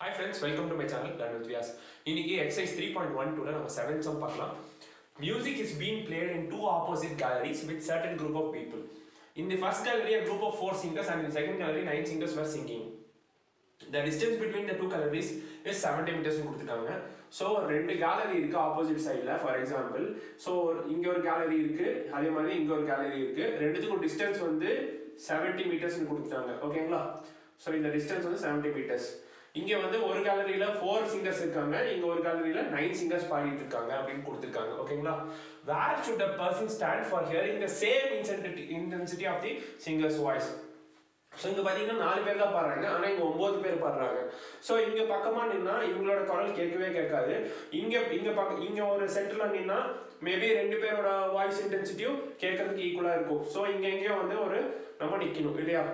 Hi friends, welcome to my channel Learn with Vyas. இன்னைக்கு exercise 3.12 ல நம்ம 7th sum பார்க்கலாம். Music is being played in two opposite galleries with certain group of people. In the first gallery a group of 4 singers and in the second gallery 9 singers were singing. The distance between the two galleries is 70 meters னு கொடுத்திருக்காங்க. So ரெண்டு gallery இருக்கு opposite sideல for example. So இங்க ஒரு gallery இருக்கு, அதே மாதிரி இங்க ஒரு gallery இருக்கு. ரெண்டுத்துக்கும் distance வந்து 70 meters னு கொடுத்திருக்காங்க. ஓகேங்களா? So இந்த distance வந்து 70 meters. இங்க வந்து ஒரு கேலரியில 4 singers இருக்காங்க, இங்க ஒரு கேலரியில 9 singers பாடிட்டு இருக்காங்க அப்படினு கொடுத்திருக்காங்க. ஓகேங்களா? Where should a person stand for hearing the same intensity of the singer's voice? So இங்க பாத்தீங்கன்னா 4 பேர் தான் பாடுறாங்க, ஆனா இங்க 9 பேர் பாடுறாங்க. சோ இங்க பக்கமா நின்னா இவங்களோட குரல் கேட்கவே கேட்காது. இங்க ஒரு சென்டர்ல நின்னா மேபி ரெண்டு பேரோட வாய்ஸ் இன்டென்சிட்டியும் கேட்கிறதுக்கு ஈக்குவலா இருக்கும். சோ இங்க எங்கேயோ வந்து ஒரு நம்ம நிக்கணும் இல்லையா?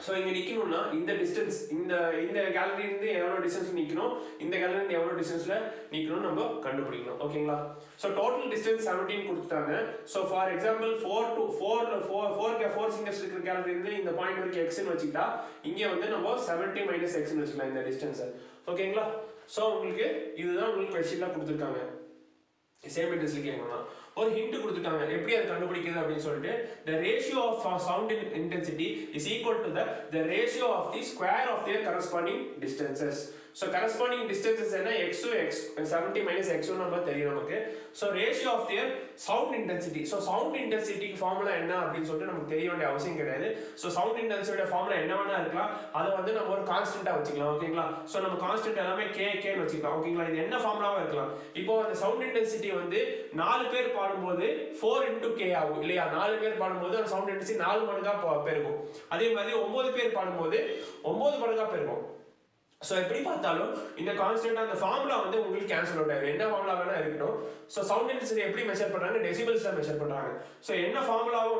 சோ இங்க நிக்கணும்னா இந்த டிஸ்டன்ஸ் இந்த கேலரி இருந்து எவ்வளவு டிஸ்டன்ஸ் நிக்கணும், இந்த கேலரி இருந்து எவ்வளவு டிஸ்டன்ஸ்ல நிக்கணும் நம்ம கண்டுபிடிக்கணும். ஓகேங்களா? சோ டோட்டல் டிஸ்டன்ஸ் 17 கொடுத்துட்டாங்க. சோ ஃபார் எக்ஸாம்பிள் 4 singers இருக்கிற கேலரி இருந்து இந்த பாயிண்ட் வரைக்கும் x ன்னு வச்சிட்டா இங்க வந்து நம்ம 70 - x ன்னு வச்சுக்கலாம் இந்த டிஸ்டன்ஸ். ஓகேங்களா? சோ உங்களுக்கு இதுதான் உங்களுக்கு क्वेश्चनல கொடுத்திருக்காங்க. சேம் இன்டென்சிட்டி கேட்கணும்னா ஒரு ஹிண்ட் கொடுத்துட்டாங்க எப்படி அதை கண்டுபிடிக்கிறது அப்படின்னு சொல்லிட்டு the ratio of sound intensity is equal to the ratio of the square of their corresponding distances. So corresponding distances என்ன x 70 - x நம்ம தெரியும் நமக்கு. So ratio of their sound intensity. So sound intensity formula என்ன அப்படின்னு சொல்லிட்டு நமக்கு தெரிய வேண்டிய அவசியம் கிடையாது. So sound intensity ஃபார்முலா என்ன வேணா இருக்கலாம், அதை வந்து நம்ம ஒரு கான்ஸ்டன்ட்டா வச்சுக்கலாம். ஓகேங்களா? So நம்ம கான்ஸ்டன்ட் எல்லாமே k ன்னு வச்சுக்கலாம். ஓகேங்களா? இது என்ன ஃபார்முலாவா இருக்கலாம். இப்போ அந்த சவுண்ட் இன்டென்சிட்டி வந்து 4 பேர் பாடும்போது 4 * k ஆகும் இல்லையா? 4 பேர் பாடும்போது அந்த சவுண்ட் இன்டென்சிட்டி 4 மடங்கா பெருகும். அதே மாதிரி 9 பேர் பாடும்போது 9 மடங்கா பெருகும். சோ எப்படி பார்த்தாலும் இந்த கான்ஸ்டன்ட் அந்த ஃபார்முலா வந்து உங்களுக்கு கேன்சல் அவுட் ஆயிடும். என்ன ஃபார்முலா வேணா இருக்கட்டும். சோ சவுண்ட் இன்டென்சிட்டி எப்படி மெஷர் பண்றாங்க? டெசிபல்ஸ்ல மெஷர் பண்றாங்க. சோ என்ன ஃபார்முலாவோ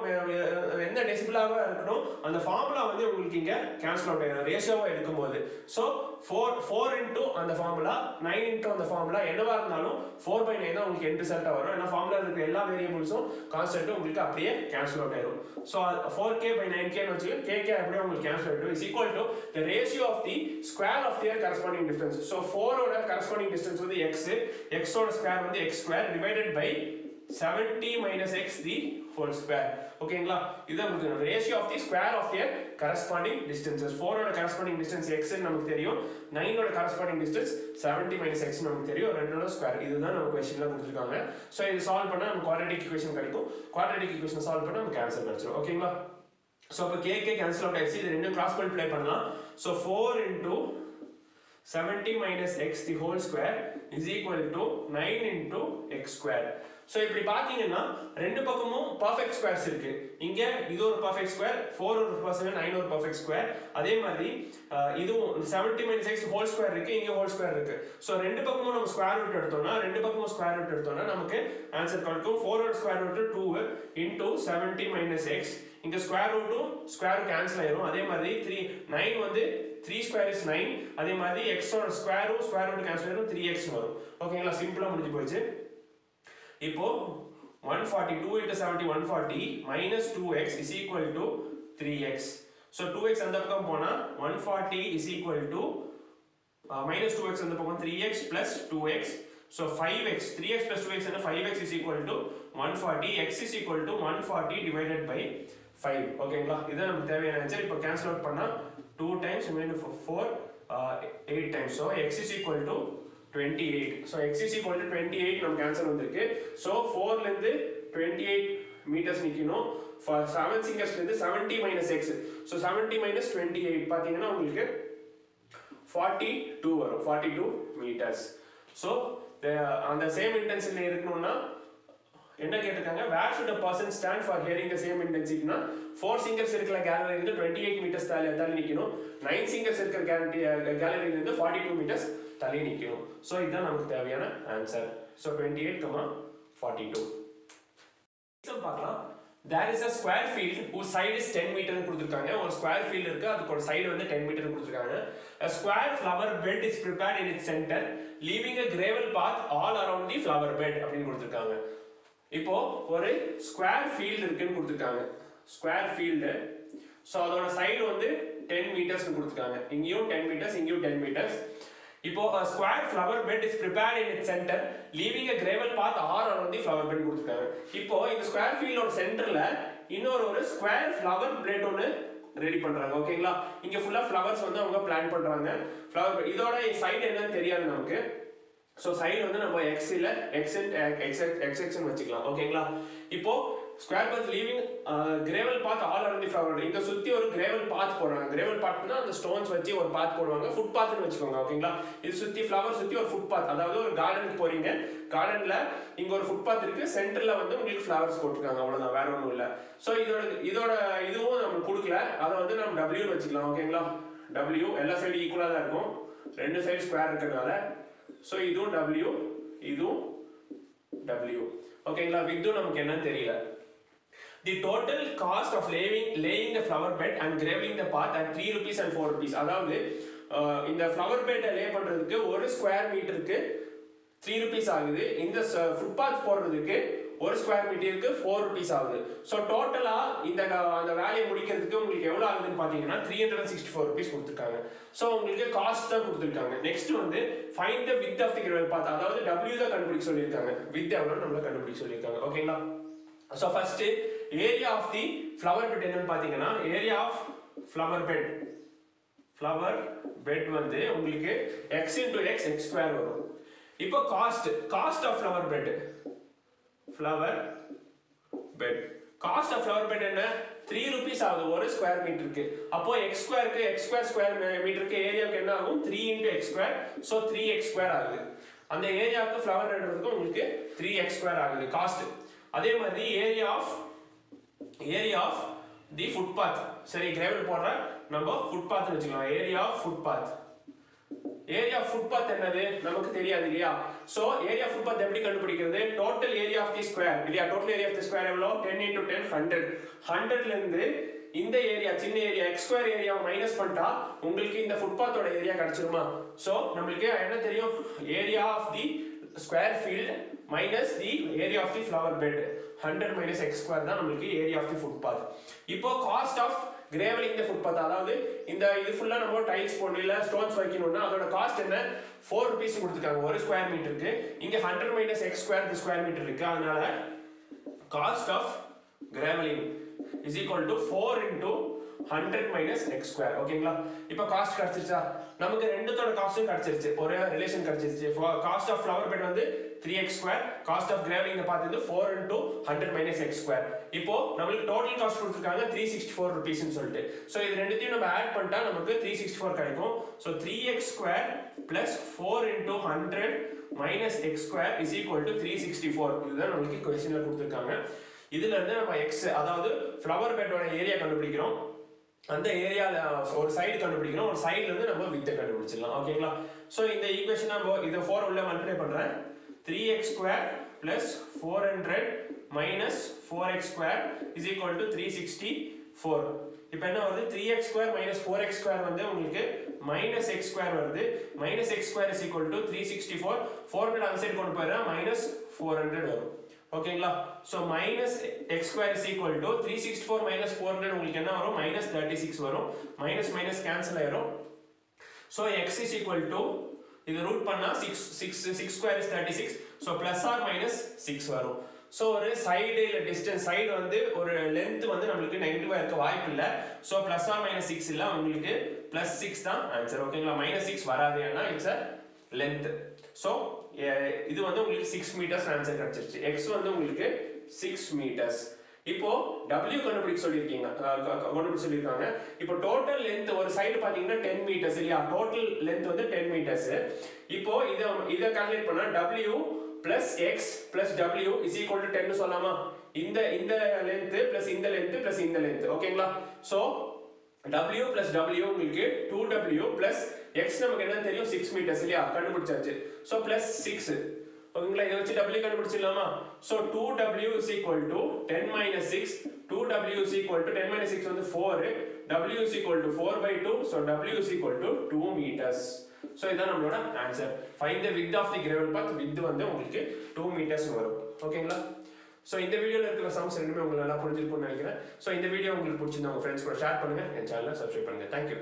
என்ன டெசிபலாவா இருக்கணும் அந்த ஃபார்முலா வந்து உங்களுக்கு இங்க கேன்சல் அவுட் ஆயிடும் ரேஷியோவா எடுக்கும்போது. சோ 4 into அந்த ஃபார்முலா 9 into அந்த ஃபார்முலா என்னவா இருந்தாலும் 4/9 தான் உங்களுக்கு எண்ட் ரிசல்ட்டா வரும். ஏன்னா ஃபார்முலா இருக்கிற எல்லா வேரியபிள்ஸும் கான்ஸ்டன்ட் உங்களுக்கு அப்படியே கேன்சல் அவுட் ஆயிடும். சோ 4k/9k ன்னு வச்சு kk அப்படியே உங்களுக்கு கேன்சல் ஆயிடும். Is equal to the ratio of the square of their corresponding distance. So 4 ஓட corresponding distance வந்து x ஓட ஸ்கொயர் வந்து x square divided by 70 - x the whole square. ஓகேங்களா? இதுதான் உங்களுக்கு ratio of the square of their corresponding distances. 4 ஓட corresponding distance x ன்னு நமக்கு தெரியும், 9 ஓட corresponding distance 70 - x ன்னு நமக்கு தெரியும், ரெண்டோட ஸ்கொயர். இதுதான் நம்ம क्वेश्चनல கொடுத்திருக்காங்க. சோ இது சால்வ் பண்ணா நமக்கு குவாட்ராட்டிக் ஈக்குவேஷன் கிடைக்கும். குவாட்ராட்டிக் ஈக்குவேஷன் சால்வ் பண்ணா நமக்கு ஆன்சர் கிடைச்சிரும். ஓகேங்களா? சோ அப்ப k கேன்சல் அவுட் ஆயிடுச்சு. இது ரெண்டும் கிராஸ் மல்டிப்ளை பண்ணலாம். So 4 into 70 - x the whole square is equal to 9 into x square. So இப்படி பாத்தீங்கன்னா ரெண்டு பக்கமும் பெர்ஃபெக்ட் ஸ்கொயர்ஸ் இருக்கு. இங்க இது ஒரு பெர்ஃபெக்ட் ஸ்கொயர், 4 ஒரு பெர்ஃபெக்ட், 9 ஒரு பெர்ஃபெக்ட் ஸ்கொயர். அதே மாதிரி இதுவும் 70 - x ஹோல் ஸ்கொயர் இருக்கு, இங்க ஹோல் ஸ்கொயர் இருக்கு. சோ ரெண்டு பக்கமும் நம்ம ஸ்கொயர் ரூட் எடுத்தோம்னா நமக்கு ஆன்சர் கிடைக்கும். 4 ஓட ஸ்கொயர் ரூட் 2 into 70 - x. இங்க ஸ்கொயர் ரூட்டும் ஸ்கொயர் கேன்சல் ஆயிரும். அதே மாதிரி 9 வந்து 3 square is 9. அதே மாதிரி x ஓட ஸ்கொயரும் ஸ்கொயர் ரூட் கேன்சல் ஆயிரும், 3x வரும். ஓகேங்களா? சிம்பிளா முடிஞ்சு போச்சு. இப்போ 142 into 70 140 minus 2x is equal to 3x. So 2x அந்த பக்கம் போனா 140 is equal to minus 2x அந்த பக்கம் 3x plus 2x. So 5x, 3x plus 2x and 5x is equal to 140. X is equal to 140 divided by 5. ஓகேங்களா? இதான் நமக்கு தேவையான answer. இப்போ கேன்சல் அவுட் பண்ணா 2 times remaining 4 8 times. So x is equal to 28. So x is equal to 28 நமக்கு answer வந்திருக்கு. So 4 ல இருந்து 28 meters நிக்கணும். For 7 singers ல இருந்து 70 - x. So 70 - 28 பாத்தீங்கன்னா உங்களுக்கு 42 வரும், 42 meters. So அந்த சேம் இன்டென்சிட்டில இருக்கணும்னா என்ன கேட்டிருக்காங்க? where should a person stand for hearing the same intensity னா 4 singers இருக்கிற கேலரியில இருந்து 28 meters தள்ளி நிக்கணும். 9 singers இருக்கிற கேலரியில இருந்து 42 meters தள்ளி நிக்கணும். சோ இதுதான் நமக்கு தேவையான ஆன்சர். சோ 28, 42. எக்ஸாம்பிள் பார்க்கலாம். there is a square field whose side is 10 meter ன்னு கொடுத்திருக்காங்க. ஒரு ஸ்கொயர் ஃபீல்ட் இருக்கு, அதுக்கு ஒரு சைடு வந்து 10 மீட்டர் கொடுத்திருக்காங்க. a square flower bed is prepared in its center leaving a gravel path all around the flower bed அப்படினு கொடுத்திருக்காங்க. இப்போ ஒரு ஸ்கொயர் ஃபீல்ட் இருக்குன்னு கொடுத்திருக்காங்க. Square field. சோ அதோட சைடு வந்து 10 meters கொடுத்துருக்காங்க. இங்கேயும் 10 meters, இங்கேயும் 10 meters. இப்போ a square flower bed is prepared in its center, leaving a gravel path all around the flower bed கொடுத்துருக்காங்க. இப்போ இந்த ஸ்கொயர் ஃபீல்டோட சென்டர்ல இன்னொரு ஸ்கொயர் ஃப்ளவர் பிளேட் ஒன்று ரெடி பண்றாங்க. ஓகேங்களா, இங்க ஃபுல்லா ஃப்ளவர்ஸ் வந்து அவங்க பிளான் பண்றாங்க. ஃப்ளவர் இதோட சைடு என்னன்னு தெரியாது நமக்கு. ஸோ சைடு வந்து நம்ம எக்ஸ் இல்ல எக்ஸ்எக்ஸ்ன்னு வச்சுக்கலாம். ஓகேங்களா, இப்போ square path leaving gravel path all around the flower. இங்க சுத்தி ஒரு கிரேவல் பாத் போடுறாங்க. கிரேவல் பாத்னா அந்த ஸ்டோன்ஸ் வச்சு ஒரு பாத் போடுவாங்க. ஃபுட் பாத்னு வச்சுக்கோங்க. ஓகேங்களா, இது சுத்தி ஃப்ளவர் சுத்தி ஒரு ஃபுட் பாத், அதாவது ஒரு கார்டனுக்கு போறீங்க, கார்டன்ல இங்க ஒரு ஃபுட் பாத் இருக்கு, சென்டர்ல வந்து உங்களுக்கு ஃப்ளவர்ஸ் போட்டுருக்காங்க. அவ்வளவுதான், வேற ஒன்றும் இல்லை. ஸோ இதோட இதுவும் நம்ம கொடுக்கல, அதை வந்து நம்ம டபிள்யூன்னு வச்சுக்கலாம். ஓகேங்களா, டபிள்யூ எல்லா சைடு ஈக்குவலா தான் இருக்கும், ரெண்டு சைடு ஸ்கொயர் இருக்கிறதுனால. ஸோ இதுவும் டபிள்யூ, இதுவும் டபிள்யூ. ஓகேங்களா, வித்தும் நமக்கு என்னன்னு தெரியல. The total cost of laying the flower bed and graveling the path at 3 rupees and 4 rupees. அதாவது இந்த flower bed லே பண்றதுக்கு ஒரு ஸ்கொயர் மீட்டருக்கு 3 rupees ஆகுது. இந்த ஃபுட்பாத் போடுறதுக்கு ஒரு ஸ்கொயர் மீட்டருக்கு 4 rupees ஆகுது. ஸோ டோட்டலா அந்த வேலையை முடிக்கிறதுக்கு உங்களுக்கு எவ்வளவு ஆகுதுன்னு பாத்தீங்கன்னா 364 rupees கொடுத்துருக்காங்க. ஸோ உங்களுக்கு காஸ்ட் தான் கொடுத்துருக்காங்க. நெக்ஸ்ட் வந்து find the width of the gravel path, அதாவது டபிள்யூ தான் கண்டுபிடிக்க சொல்லியிருக்காங்க. வித் எவ்வளோ நம்மள கண்டுபிடிக்க சொல்லியிருக்காங்க. ஓகேங்களா, so first area of the flower bed என்னன்னு பாத்தீங்கன்னா, ஏரியா ஆஃப் ஃப்ளவர் பெட் வந்து உங்களுக்கு x into x ஸ்கொயர் வரும். இப்போ cost of flower bed cost of flower bed என்ன, 3 rupees ஆகுது ஒரு ஸ்கொயர் மீட்டருக்கு. அப்போ x ஸ்கொயர் மீட்டருக்கு ஏரியாவுக்கு என்ன ஆகும், 3 into x square. So 3x square ஆகுது. அந்த ஏரியாவுக்கு ஃப்ளவர் நடுறதுக்கு உங்களுக்கு 3x ஸ்கொயர் ஆகுது காஸ்ட். அதே மாதிரி ஏரியா ஆஃப் தி ஃபுட்பாத், சரி கிரேவல் போடுற நம்ம ஃபுட்பாத் வச்சுக்கலாம். ஏரியா ஆஃப் ஃபுட்பாத் என்னது நமக்கு தெரியாது இல்லையா. சோ ஏரியா ஆஃப் ஃபுட்பாத் எப்படி கண்டுபிடிக்கிறது, total area of the square இல்லையா. Total area of the square எவ்வளோ, 10 into 10 100. 100ல இருந்து இந்த ஏரியா சின்ன ஏரியா x ஸ்கொயர் ஏரியாவை மைனஸ் பண்ணிட்டா உங்களுக்கு இந்த ஃபுட்பாத்தோட ஏரியா கிடைச்சிருமா. சோ நம்மளுக்கு என்ன தெரியும், area of the square field minus the area of the flower bed, 100 minus x square தான் நமக்கு area of the footpath. இப்போ cost of graveling the footpath, அதாவது இது ஃபுல்லா நம்ம டைல்ஸ் போடணும் இல்ல ஸ்டோன்ஸ் வைக்கணும்னா அதோட காஸ்ட் என்ன, 4 rupees கொடுத்துருக்காங்க ஒரு ஸ்கொயர் மீட்டருக்கு. இங்க 100 minus x square the square metre இருக்கு, அதனால cost of graveling is equal to 4 into 100 minus x square. ஓகேங்களா, இப்போ காஸ்ட் கிடைச்சிருச்சா, நமக்கு ரெண்டுத்தோட காஸ்டும் கிடைச்சிருச்சு, ஒரு ரிலேஷன் கிடைச்சிருச்சு. காஸ்ட் ஆஃப் ஃப்ளவர் பெட் வந்து 3x square, cost of craving பார்த்தது 4 into 100 minus x square. இப்போ நமக்கு டோட்டல் காஸ்ட் கொடுத்திருக்காங்க 364 rupees னு சொல்லிட்டு. சோ இது ரெண்டுத்தையும் நம்ம ஆட் பண்ணிட்டா நமக்கு 364 கிடைக்கும். So 3x square plus 4 into 100 minus x square is equal to 364. இதுதான் நமக்கு क्वेश्चनல கொடுத்திருக்காங்க. இதுல இருந்து நம்ம x, அதாவது ஃப்ளவர் பெட்டோட ஏரியா கண்டுபிடிக்கிறோம். அந்த ஏரியால ஒரு சைடு கண்டுபிடிக்கணும், ஒரு சைடுல இருந்து நம்ம வித் கண்டுபிடிச்சிடலாம். ஓகேங்களா, சோ இந்த ஈக்குவேஷன் நம்ம இத 4 உள்ள மல்டிப்ளை பண்றேன். 3x square plus 400 minus 4x square is equal to 364. இப்போ என்ன வருது, 3x square minus 4x square வந்து உங்களுக்கு minus x square வருது. minus x square is equal to 364. 400 அந்த சைடு கொண்டு போயிரா minus 400 வரும். ஓகேங்களா, so minus x square is equal to 364 minus 400 உங்களுக்கு என்ன வரும், minus 36 வரும். minus minus cancel ஆயிரும். so x is equal to இது ரூட் பண்ணா 6 square is 36. so plus or minus 6 வரும். so ஒரு சைடு இல்ல டிஸ்டன்ஸ், சைடு வந்து ஒரு லெந்த் வந்து நமக்கு நெகட்டிவா இருக்க வாய்ப்பு இல்ல. so plus or minus 6 இல்ல, உங்களுக்கு plus 6 தான் ஆன்சர். ஓகேங்களா, minus 6 வராது, ஏன்னா இட்ஸ் a length. so இது வந்து உங்களுக்கு 6 meters ஆன்சர் கிடைச்சிருச்சு. x வந்து உங்களுக்கு 6 meters. இப்போ w கண்டுபிடிக்க சொல்லிருக்காங்க. இப்போ டோட்டல் லெந்த் ஒரு சைடு பாத்தீங்கன்னா 10 meters இல்லையா, டோட்டல் லெந்த் வந்து 10 meters. இப்போ இத கால்குலேட் பண்ணா w plus x plus w is equal to 10 னு சொல்லலாமா. இந்த லெந்த் plus இந்த லெந்த் plus இந்த லெந்த். ஓகேங்களா, சோ w plus w உங்களுக்கு 2w plus x நமக்கு என்ன தெரியும், 6 meters இல்லையா, கண்டுபிடிச்சாச்சு. So plus 6. ஓகேங்களா, இத வச்சு w கண்டுபிடிச்சிடலாமா. So 2w is equal to 10 minus 6. 2w is equal to 10 minus 6 வந்து 4. w is equal to 4/2. so w is equal to 2 meters. So இதான் நம்மளோட answer. find the width of the gravel path. width வந்து உங்களுக்கு 2 meters வரும். ஓகேங்களா, so இந்த வீடியோவில் இருக்கிற சம்ஸ் ரெண்டுமே உங்களுக்கு நல்லா புரிஞ்சிருக்கும்னு நினைக்கிறேன். ஸோ இந்த வீடியோ உங்களுக்கு பிடிச்சிருந்தா உங்கள் ஃப்ரெண்ட்ஸ் கூட ஷேர் பண்ணுங்கள், என் சேனலை சப்ஸ்கிரைப் பண்ணுங்கள். தேங்க்யூ.